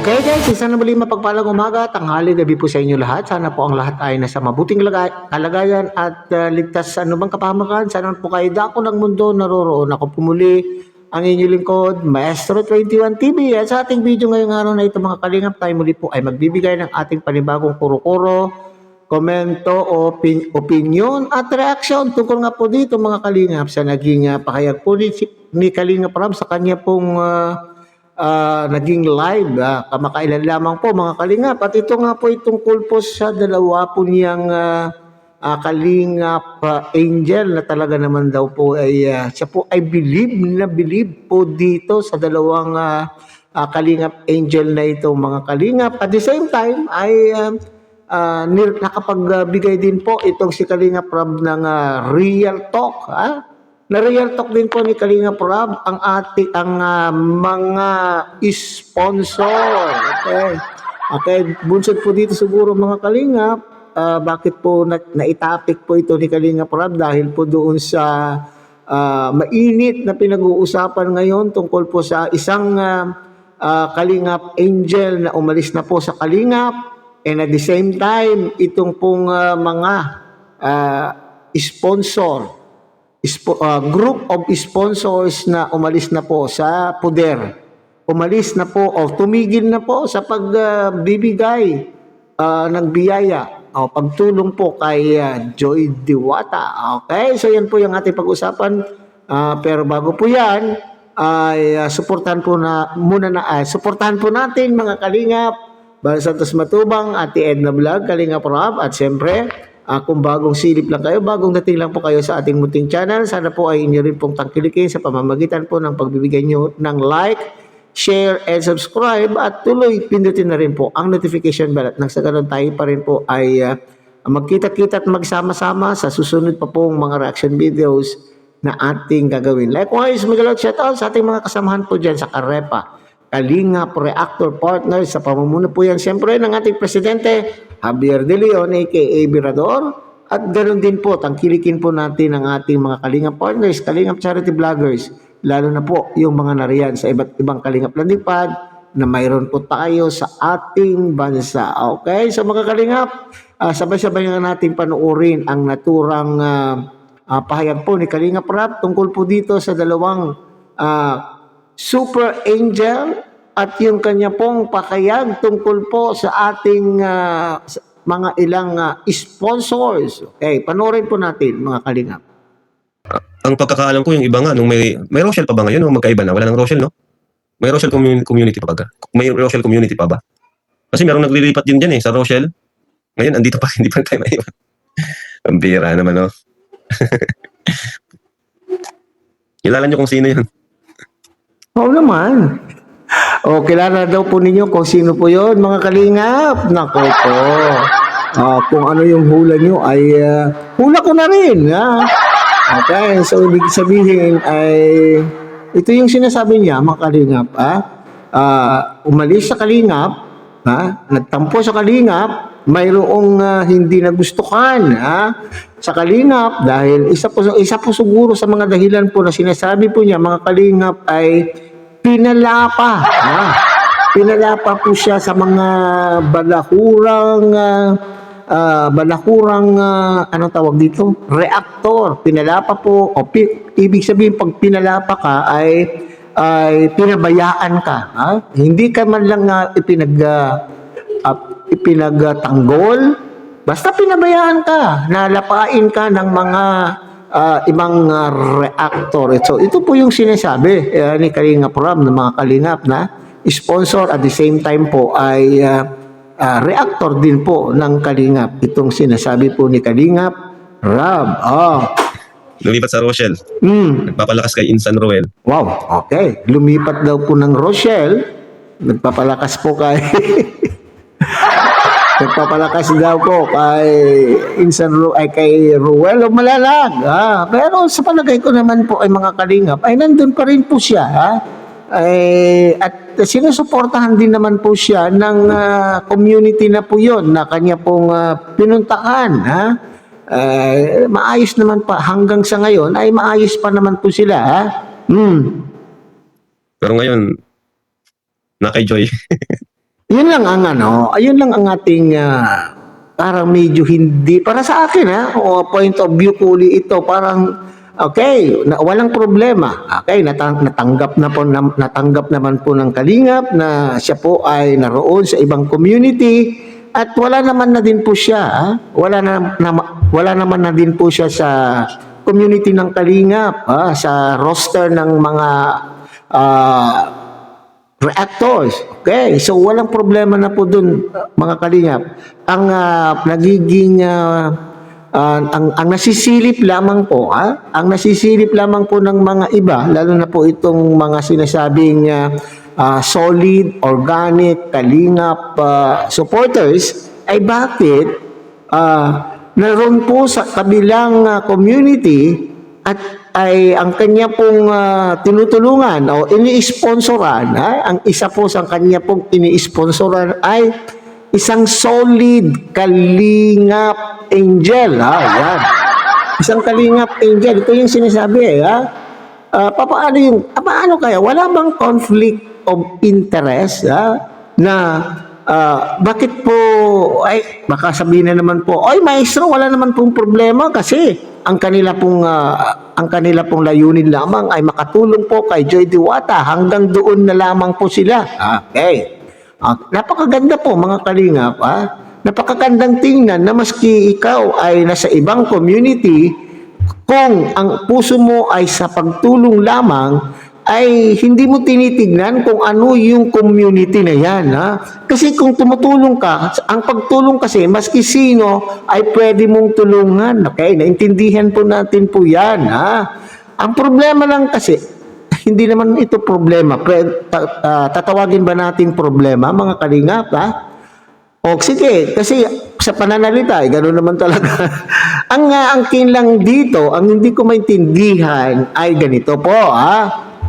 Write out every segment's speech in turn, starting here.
Okay guys, isa na muli mapagpalang umaga, tanghali, gabi po sa inyo lahat. Sana po ang lahat ay nasa mabuting kalagayan at ligtas sa anumang kapahamakan. Sana po kayo dako ng mundo naroroon. Ako pumuli ang inyong lingkod, Maestro 21 TV. At sa ating video ngayong araw na ito mga kalingap, tayo muli po ay magbibigay ng ating panibagong kuro-kuro, komento, opinion at reaction tungkol nga po dito mga kalingap sa naging pakayag po ni Kalingap Rob sa kanya pong naging live kamakailan lamang po mga kalingap, at ito nga po tungkol po sa dalawa po niyang kalingap angel na talaga naman daw po ay siya po ay believe po dito sa dalawang kalingap angel na ito mga kalingap. At the same time ay nakapagbigay din po itong si Kalingap Rob ng real talk na real talk din po ni Kalingap Rob ang mga sponsor. Okay, bunsod po dito siguro mga kalingap, bakit po naitapik po ito ni Kalingap Rob dahil po doon sa mainit na pinag-uusapan ngayon tungkol po sa isang kalingap angel na umalis na po sa kalingap, and at the same time itong pong mga sponsor, group of sponsors na umalis na po sa poder. Umalis na po o tumigil na po sa pagbibigay ng biyaya o pagtulong po kay Joy Diwata. Okay, so yan po yung ating pag-usapan. Pero bago po yan, ay suportahan po natin mga kalingap, Bal Santos Matubang, Ate Edna Vlog, Kalingap Rob, at siyempre kung bagong silip lang kayo, bagong dating lang po kayo sa ating munting channel, sana po ay inyo rin pong tangkilikin sa pamamagitan po ng pagbibigay nyo ng like, share, and subscribe, at tuloy pindutin na rin po ang notification bell, at nang sa ganun tayo pa rin po ay magkita-kita at magsama-sama sa susunod pa pong mga reaction videos na ating gagawin. Likewise, mag-alot shoutout sa ating mga kasamahan po dyan sa Karepa Kalingap Reactor Partners, sa pamumuno po yan siyempre ng ating Presidente Javier De Leon aka Virador, at ganoon din po tangkilikin po natin ang ating mga Kalingap Partners, Kalingap Charity Vloggers, lalo na po yung mga nariyan sa iba't ibang Kalingap Landipad na mayroon po tayo sa ating bansa. Okay, so mga Kalingap, sabay-sabay na natin panuorin ang naturang pahayag po ni Kalingap Rob tungkol po dito sa dalawang super angel at yung kanya pong pakayag tungkol po sa ating mga ilang sponsors. Okay, panoorin po natin mga kalingap. Ang pagkakaalam ko yung iba nga, nung may Rochelle pa ba ngayon o magkaiba na? Wala nang Rochelle, no? May Rochelle community pa ba? May Rochelle community pa ba? Kasi merong naglilipat din dyan sa Rochelle. Ngayon, andito pa, hindi pa tayo maiwan. Ang bira naman, no? Kilala nyo kung sino yun? Oo naman. O, kilala daw po ninyo kung sino po yun, mga kalingap. Nako po. Kung ano yung hula nyo ay hula ko na rin. Okay, so ibig sabihin ay ito yung sinasabi niya, mga kalingap. Umalis sa kalingap, nagtampo sa kalingap, mayroong hindi nagustuhan sa kalingap dahil isa po siguro sa mga dahilan po na sinasabi po niya mga kalingap ay pinalapa. Pinalapa po siya sa mga balahurang anong tawag dito? Reactor. Pinalapa po, ibig sabihin pag pinalapa ka ay pinabayaan ka. Hindi ka man lang ipinagtanggol, basta pinabayaan ka, nalapain ka ng mga ibang reactor. So ito po yung sinasabi ni Kalingap Rob ng mga kalingap na sponsor, at the same time po ay reactor din po ng kalingap. Itong sinasabi po ni Kalingap Rob. Lumipat sa Rochelle. Nagpapalakas kay Insan Roel. Wow, okay. Lumipat daw po ng Rochelle. Nagpapalakas po kay nagpapalakas daw po kay kay Ruel o Malalag. Pero sa palagay ko naman po ay mga kalingap ay nandun pa rin po siya. At sinusuportahan din naman po siya ng community na po yun na kanya pong pinuntahan. Maayos naman pa hanggang sa ngayon ay maayos pa naman po sila. Pero ngayon, na kay Joy. Yun lang ang ayun lang ang ating parang medyo hindi para sa akin o point of view ko ito parang okay, walang problema. Okay, natanggap natanggap naman po ng Kalingap na siya po ay naroon sa ibang community at wala naman na din po siya, wala naman na din po siya sa community ng Kalingap, sa roster ng mga reactors. Okay, so walang problema na po dun, mga Kalingap. Ang nagiging ang nasisilip lamang po, ang nasisilip lamang po ng mga iba, lalo na po itong mga sinasabing solid, organic, Kalingap supporters, ay bakit naroon po sa kabilang community at ay ang kanya pong tinutulungan o ini-sponsoran, ang isa po sa kanya pong ini-sponsoran ay isang solid Kalingap angel. Yan. Isang Kalingap angel. Ito yung sinasabi paano kaya? Wala bang conflict of interest na bakit po, ay baka sabihin na naman po, ay maestro, wala naman pong problema kasi ang kanila pong layunin lamang ay makatulong po kay Joy Diwata, hanggang doon na lamang po sila. Okay. Napakaganda po mga Kalingap. Napakagandang tingnan na maski ikaw ay nasa ibang community, kung ang puso mo ay sa pagtulong lamang, ay hindi mo tinitignan kung ano yung community na yan. Kasi kung tumutulong ka, ang pagtulong kasi, maski sino ay pwede mong tulungan. Okay? Naintindihan po natin po yan. Ang problema lang kasi, hindi naman ito problema. Tatawagin ba natin problema, mga Kalingap? O sige, kasi sa pananalita, gano'n naman talaga. ang kinlang dito, ang hindi ko maintindihan ay ganito po.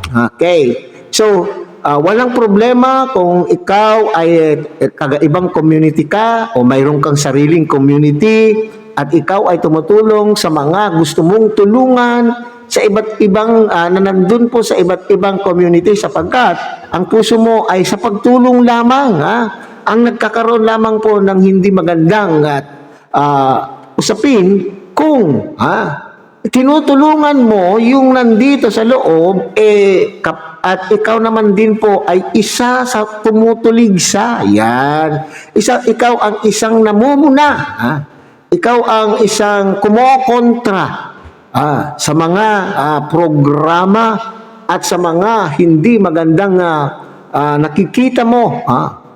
Okay. So, walang problema kung ikaw ay ibang community ka o mayroon kang sariling community at ikaw ay tumutulong sa mga gusto mong tulungan sa iba't ibang na nandun po sa iba't ibang community sapagkat ang puso mo ay sa pagtulong lamang. Ang nagkakaroon lamang po ng hindi magandang usapin kung tinutulungan mo yung nandito sa loob at ikaw naman din po ay isa sa tumutuligsa. Yan. Ikaw ang isang namumuna. Ikaw ang isang kumokontra sa mga programa at sa mga hindi magandang nakikita mo.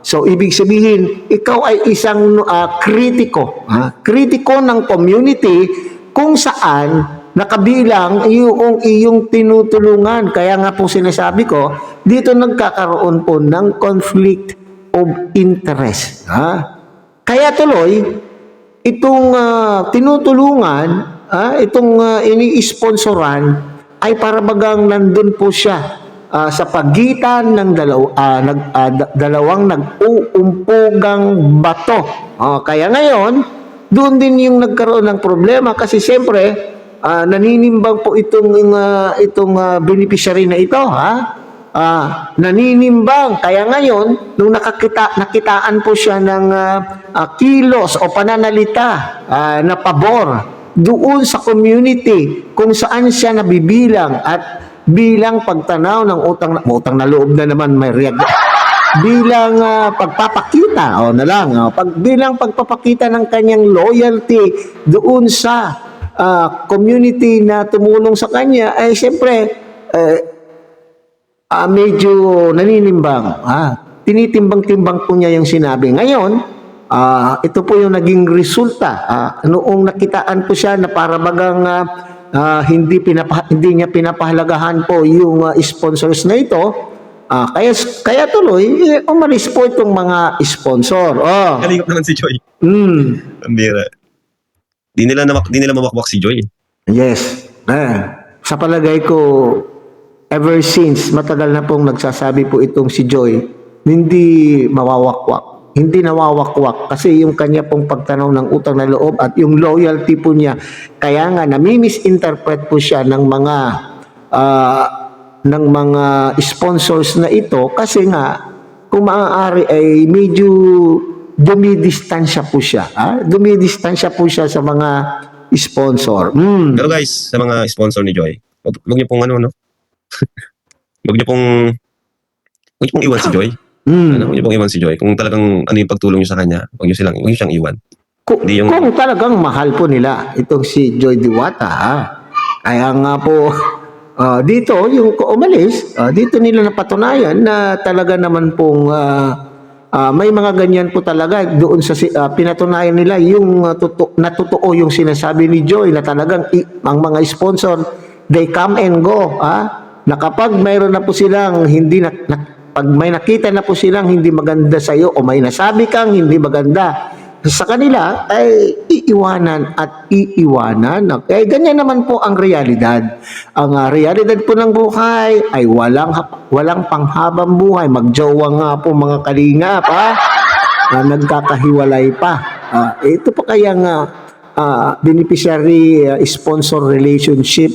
So, ibig sabihin, ikaw ay isang kritiko. Kritiko ng community kung saan nakabilang yung iyong tinutulungan. Kaya nga po sinasabi ko, dito nagkakaroon po ng conflict of interest. Kaya tuloy, itong tinutulungan, itong ini-sponsoran, ay para bagang nandun po siya sa pagitan ng dalawang nag-uumpugang bato. Kaya ngayon, doon din yung nagkaroon ng problema kasi siyempre, naninimbang po itong beneficiary na ito. Naninimbang. Kaya ngayon, nung nakitaan po siya ng kilos o pananalita na pabor doon sa community kung saan siya nabibilang at bilang pagtanaw ng utang na loob na naman may bilang pagpapakita bilang pagpapakita ng kanyang loyalty doon sa community na tumulong sa kanya ay siyempre medyo naninimbang. Tinitimbang-timbang po niya yung sinabi. Ngayon, ito po yung naging resulta. Noong nakitaan po siya na para bagang hindi niya pinapahalagahan po yung sponsors na ito, kaya tuloy, umalis po itong mga sponsor. Kalingap naman si Joy. Ang bira. Di nila mawakwak si Joy. Yes. Sa palagay ko, ever since, matagal na pong nagsasabi po itong si Joy, hindi mawawakwak. Hindi nawawakwak kasi yung kanya pong pagtanaw ng utang na loob at yung loyalty po niya. Kaya nga, nami-misinterpret po siya ng mga sponsors na ito kasi nga kung maaari ay medyo dumidistansya po siya. Dumidistansya po siya sa mga sponsor. Pero guys, sa mga sponsor ni Joy, wag niyo pong ano, no? Wag niyo pong iwan si Joy. Huwag niyo pong iwan si Joy. Kung talagang ano yung pagtulong niyo sa kanya, wag niyo siyang iwan. Hindi yung Kung talagang mahal po nila itong si Joy Diwata, kaya nga po dito yung umalis, dito nila napatunayan na talaga naman pong may mga ganyan po talaga doon sa pinatunayan nila yung totoo yung sinasabi ni Joy na talagang ang mga sponsor they come and go, na kapag mayroon na po silang pag may nakita na po silang hindi maganda sa iyo o may nasabi kang hindi maganda sa kanila ay iiwanan at iiwanan. Okay? Ganyan naman po ang realidad. Ang realidad po ng buhay ay walang panghabang buhay. Magjowa nga po mga kalingap, nagkakahiwalay pa. Ito pa kaya nga beneficiary sponsor relationship.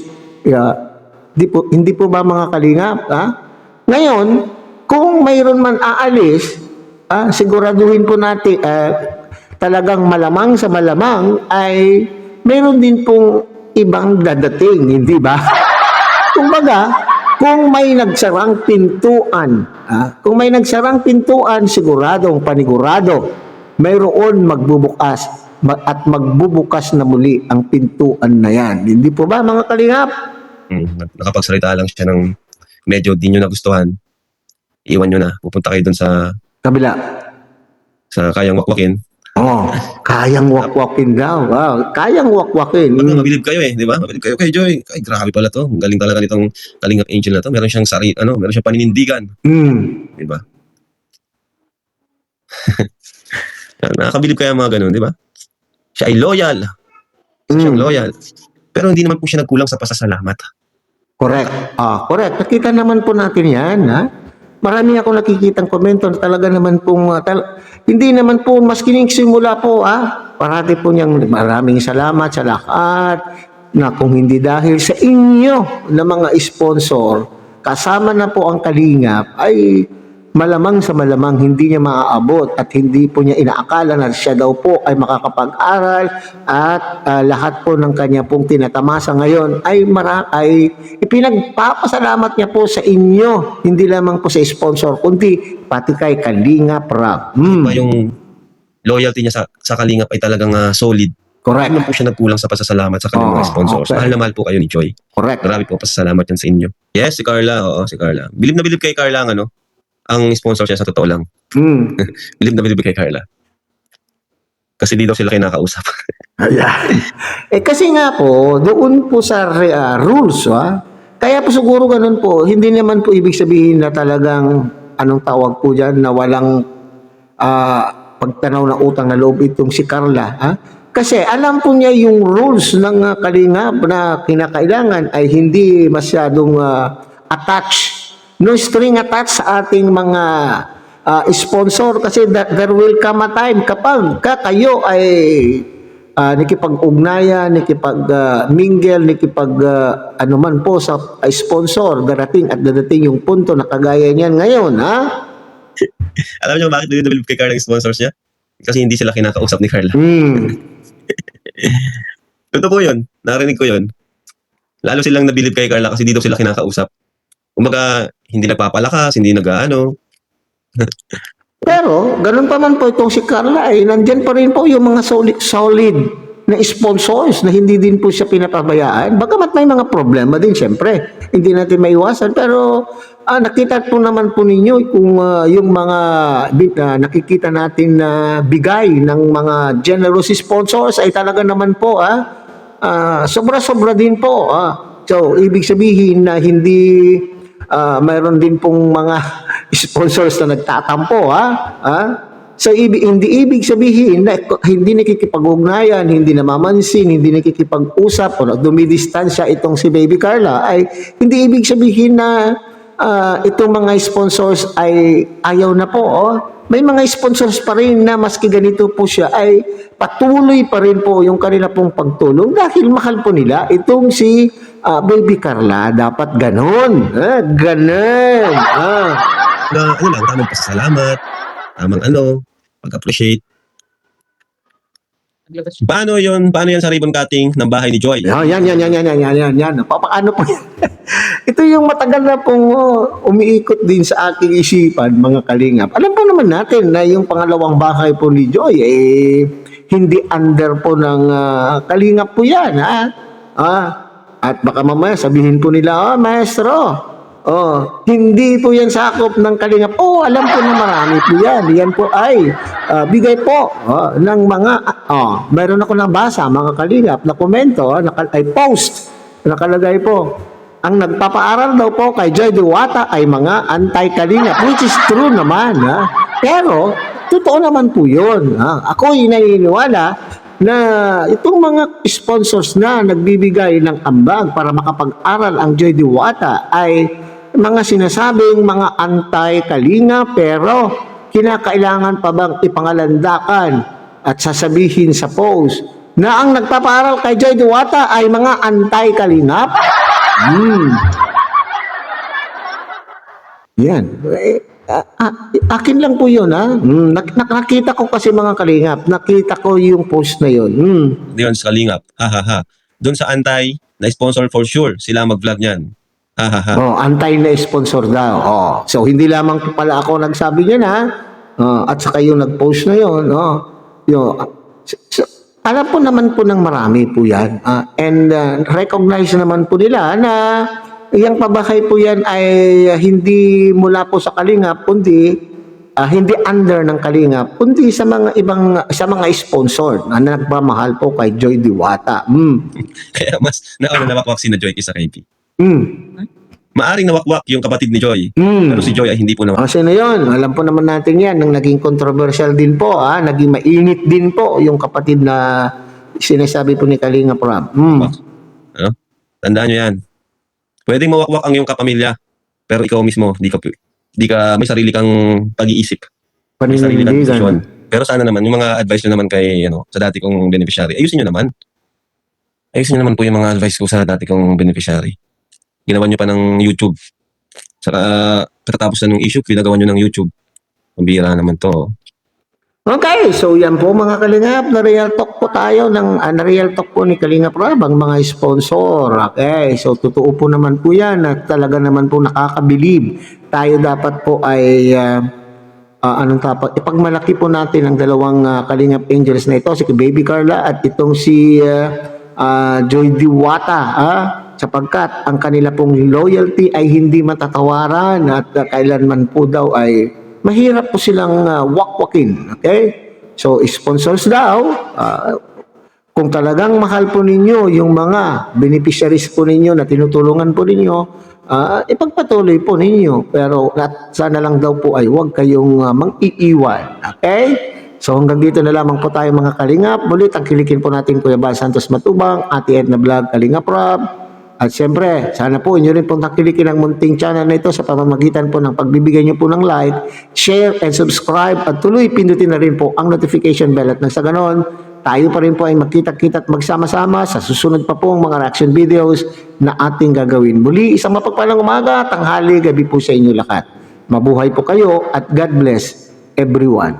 Hindi po ba mga kalingap? Ngayon, kung mayroon man aalis, siguraduhin po natin talagang malamang sa malamang ay meron din pong ibang dadating, hindi ba? Kumbaga, kung may nagsarang pintuan, siguradong panigurado, mayroon magbubukas at magbubukas na muli ang pintuan na yan. Hindi po ba mga kalingap? nakapagsalita lang siya ng medyo di nyo nagustuhan, iwan nyo na. Pupunta kayo dun sa Kabila. kayang wakwakin. Kayang wakwakin daw. Wow, kayang wakwakin. Mabilib kayo di ba? Mabilib kayo kay Joy. Ay, grabe pala to. Ang galing talaga nitong Kalingap Angel na to. Meron siyang meron siyang paninindigan. Di ba? Nakakabilib kaya mga ganun, di ba? Siya ay loyal. Siyang loyal. Pero hindi naman po siya nagkulang sa pasasalamat. Correct. Correct. Nakita naman po natin yan, Marami ako nakikitang komento na talaga naman pong hindi naman po maski simula po parati po niyang maraming salamat sa lahat na kung hindi dahil sa inyo na mga sponsor kasama na po ang Kalingap ay malamang sa malamang hindi niya maaabot at hindi po niya inaakala na siya daw po ay makakapag-aral at lahat po ng kanya pong tinatamasa ngayon ay ipinagpapasalamat niya po sa inyo, hindi lamang po sa sponsor kundi pati kay Kalingap Rap. Yung loyalty niya sa Kalingap ay talagang solid. Correct. Hindi naman po siya nagkulang sa pasasalamat sa kanyang mga sponsors. Okay. Mahal na mahal po kayo ni Joy. Correct. Marami po pasasalamat yan sa inyo. Yes, si Carla. Oo, si Carla. Bilib na bilib kay Carla ang sponsor siya sa totoo lang. Bilib na bilib kay Carla. Kasi di daw sila kinakausap. Ayan. Kasi nga po, doon po sa rules, kaya po siguro ganun po, hindi naman po ibig sabihin na talagang, anong tawag po dyan, na walang pagtanaw na utang na loob itong si Carla. Kasi alam po niya yung rules ng Kalingap na kinakailangan ay hindi masyadong attached. No string attached sa ating mga sponsor kasi there will come a time kapag kayo ay nakipag-ugnayan, nakipag-mingle, ano man po sa sponsor, darating yung punto na kagaya niyan ngayon, Alam niyo bakit bilib kay Carla ang sponsors niya? Kasi hindi sila kinakausap ni Carla. Totoo po yun. Narinig ko yun. Lalo silang nabilib kay Carla kasi dito sila kinakausap. Kumbaga, hindi nagpapalakas, hindi Pero, ganun pa man po itong si Carla nandyan pa rin po yung mga solid na sponsors na hindi din po siya pinapabayaan. Bagamat may mga problema din, syempre. Hindi natin maiwasan. Pero, nakita po naman po ninyo kung yung mga nakikita natin na bigay ng mga generous sponsors ay talaga naman po, sobra-sobra din po. So, ibig sabihin na hindi mayroon din pong mga sponsors na nagtatampo, So, hindi ibig sabihin na hindi nakikipag-ugnayan, hindi namamansin, hindi nakikipag-usap o dumidistansya itong si Baby Carla ay hindi ibig sabihin na itong mga sponsors ay ayaw na po. May mga sponsors pa rin na maski ganito po siya ay patuloy pa rin po yung kanila pong pagtulong dahil mahal po nila itong si Baby Carla. Dapat ganon. Ganon. ano lang, tamang pasasalamat, tamang pag-appreciate. Paano yan sa ribbon cutting ng bahay ni Joy? Yan. Paano po yan? Ito yung matagal na pong umiikot din sa aking isipan, mga kalingap. Alam po naman natin na yung pangalawang bahay po ni Joy, hindi under po ng kalingap po yan, ha? At baka mamaya sabihin po nila, maestro, hindi po yan sakop ng kalingap. Alam po na marami po yan. Yan po ay bigay po ng mga, meron ako nabasa, mga kalingap, na komento, ay post, nakalagay po, ang nagpapaaral daw po kay Joy Diwata ay mga anti-kalingap, which is true naman. Pero, totoo naman po yun. Ako'y naniniwala na itong mga sponsors na nagbibigay ng ambag para makapag-aral ang Joy Diwata ay mga sinasabing mga anti-kalinga, pero kinakailangan pa bang ipangalandakan at sasabihin sa post na ang nagpapaaral kay Joy Diwata ay mga anti-kalingap? Yan. Akin lang po yun, ha? Nakita ko kasi, mga kalingap. Nakita ko yung post na yun. Doon sa kalingap, doon sa anti na sponsor for sure, sila mag-vlog niyan. Antay na sponsor daw. So, hindi lamang pala ako nagsabi niyan, ha? At saka yung nag-post na yun, alam po naman po ng marami po yan. And recognize naman po nila na yung pabahay po yan ay hindi mula po sa kalingap, kundi hindi under ng kalingap, kundi sa mga mga sponsor na nagmamahal po kay Joy Diwata. Kaya mas nawakwak si na Joy kaysa kay P. Maaring nawakwak yung kapatid ni Joy. Pero si Joy ay hindi po nawakwak. Kasi na yun, alam po naman natin yan, nang naging controversial din po, naging mainit din po yung kapatid na sinasabi po ni Kalinga Prab. Tandaan nyo yan. Pwedeng mawakwak ang iyong kapamilya, pero ikaw mismo, di ka may sarili kang pag-iisip. May sarili kang desisyon. Pero sana naman, yung mga advice nyo naman kay, sa dati kong beneficiary, ayusin nyo naman. Ayusin nyo naman po yung mga advice ko sa dati kong beneficiary. Ginawa nyo pa ng YouTube. Saka, pagkatapos na ng issue, ginagawa nyo ng YouTube. Mabira naman to. Okay, so yan po, mga kalingap, na-real talk po tayo na-real talk po ni Kalinga Prab, ang mga sponsor. Okay, so totoo po naman po yan at talaga naman po nakakabilib. Tayo dapat po ay ipagmalaki po natin ang dalawang Kalingap Angels na ito, si Baby Carla at itong si Joy Diwata, sapagkat ang kanila pong loyalty ay hindi matatawaran at kailanman po daw ay mahirap po silang wakwakin. Okay? So, sponsors daw, kung talagang mahal po ninyo yung mga beneficiaries po ninyo na tinutulungan po ninyo, ipagpatuloy po ninyo. Pero sana lang daw po ay huwag kayong mang-iiwan. Okay? So hanggang dito na lamang po tayo, mga kalingap. Muli, tangkilikin po natin Kuya Bal Santos Matubang, Ate Edna Vlog, Kalinga Prab. At siyempre, sana po inyo rin pong tangkilikin ang munting channel na ito sa pamamagitan po ng pagbibigay nyo po ng like, share, and subscribe. At tuloy, pindutin na rin po ang notification bell. At nang sa ganon, tayo pa rin po ay magkita-kita at magsama-sama sa susunod pa pong mga reaction videos na ating gagawin. Muli, isang mapagpalang umaga, tanghali, gabi po sa inyo lahat. Mabuhay po kayo at God bless everyone.